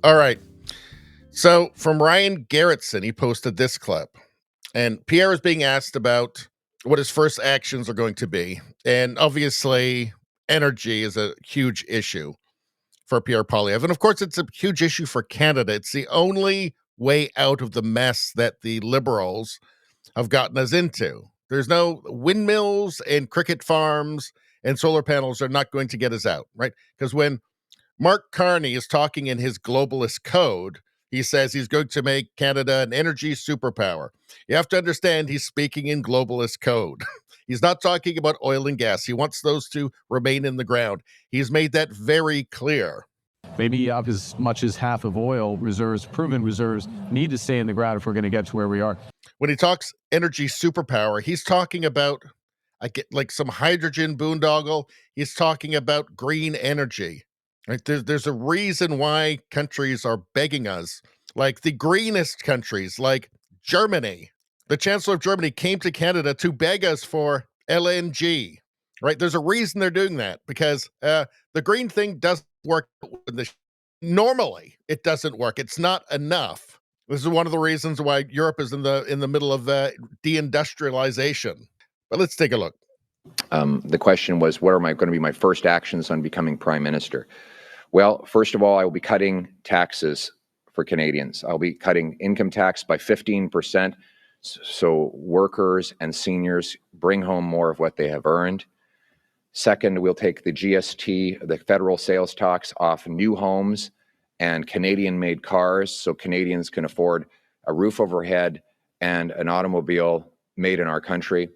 All right. So from Ryan Garrettson, he posted this clip, and Pierre is being asked about what his first actions are going to be. And obviously, energy is a huge issue for Pierre Poilievre. And of course, it's a huge issue for Canada. It's the only way out of the mess that the Liberals have gotten us into. There's no windmills and cricket farms and solar panels are not going to get us out, right? Because when Mark Carney is talking in his globalist code, he says he's going to make Canada an energy superpower. You have to understand he's speaking in globalist code. He's not talking about oil and gas. He wants those to remain in the ground. He's made that very clear. Maybe up as much as half of oil reserves, proven reserves, need to stay in the ground if we're going to get to where we are. When he talks energy superpower, he's talking about like some hydrogen boondoggle. He's talking about green energy. Right? There's a reason why countries are begging us, like the greenest countries, like Germany. The Chancellor of Germany came to Canada to beg us for LNG. Right? There's a reason they're doing that because the green thing doesn't work. Normally, it doesn't work. It's not enough. This is one of the reasons why Europe is in the middle of deindustrialization. But let's take a look. The question was, what are going to be my first actions on becoming Prime Minister? Well, first of all, I will be cutting taxes for Canadians. I'll be cutting income tax by 15%, so workers and seniors bring home more of what they have earned. Second, we'll take the GST, the federal sales tax, off new homes and Canadian-made cars so Canadians can afford a roof overhead and an automobile made in our country.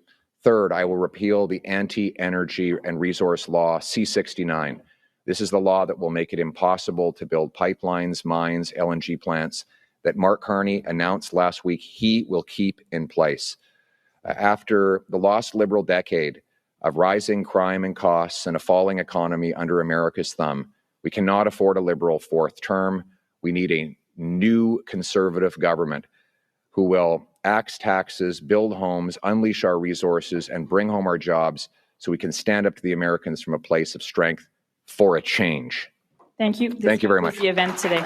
Third, I will repeal the Anti-Energy and Resource Law C-69. This is the law that will make it impossible to build pipelines, mines, LNG plants that Mark Carney announced last week he will keep in place. After the lost Liberal decade of rising crime and costs and a falling economy under America's thumb, we cannot afford a Liberal fourth term. We need a new Conservative government who will axe taxes, build homes, unleash our resources, and bring home our jobs so we can stand up to the Americans from a place of strength for a change. Thank you. Thank you very much. The event today.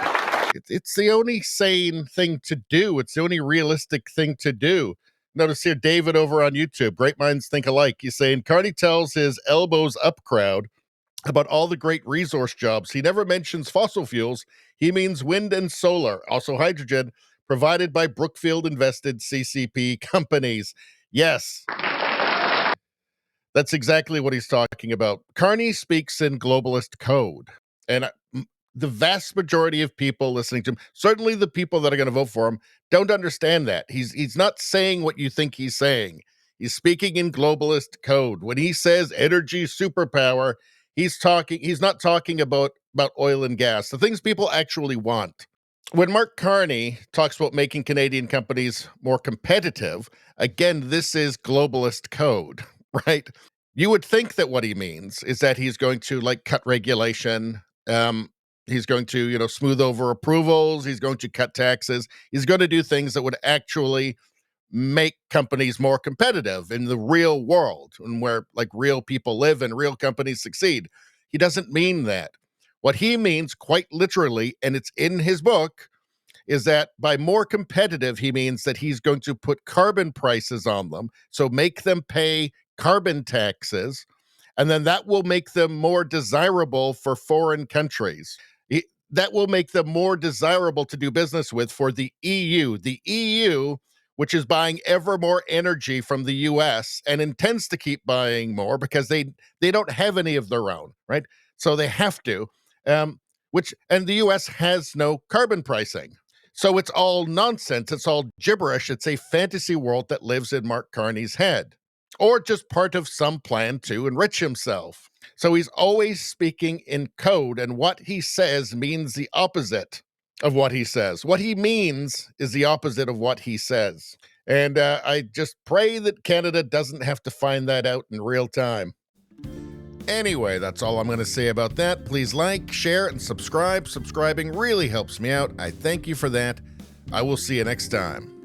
It's the only sane thing to do. It's the only realistic thing to do. Notice here, David over on YouTube, Great Minds Think Alike. He's saying, Carney tells his elbows up crowd about all the great resource jobs. He never mentions fossil fuels. He means wind and solar, also hydrogen, provided by Brookfield-invested CCP companies. Yes, that's exactly what he's talking about. Carney speaks in globalist code. And the vast majority of people listening to him, certainly the people that are going to vote for him, don't understand that. He's not saying what you think he's saying. He's speaking in globalist code. When he says energy superpower, he's not talking about oil and gas, the things people actually want. When Mark Carney talks about making Canadian companies more competitive, again, this is globalist code, right? You would think that what he means is that he's going to cut regulation. He's going to, smooth over approvals. He's going to cut taxes. He's going to do things that would actually make companies more competitive in the real world and where real people live and real companies succeed. He doesn't mean that. What he means quite literally, and it's in his book, is that by more competitive, he means that he's going to put carbon prices on them. So make them pay carbon taxes, and then that will make them more desirable for foreign countries. That will make them more desirable to do business with for the EU. The EU, which is buying ever more energy from the US and intends to keep buying more because they don't have any of their own, right? So they have to, and the US has no carbon pricing. So it's all nonsense. It's all gibberish. It's a fantasy world that lives in Mark Carney's head, or just part of some plan to enrich himself. So he's always speaking in code, and what he says means the opposite of what he says. What he means is the opposite of what he says. And I just pray that Canada doesn't have to find that out in real time. Anyway, that's all I'm going to say about that. Please like, share, and subscribe. Subscribing really helps me out. I thank you for that. I will see you next time.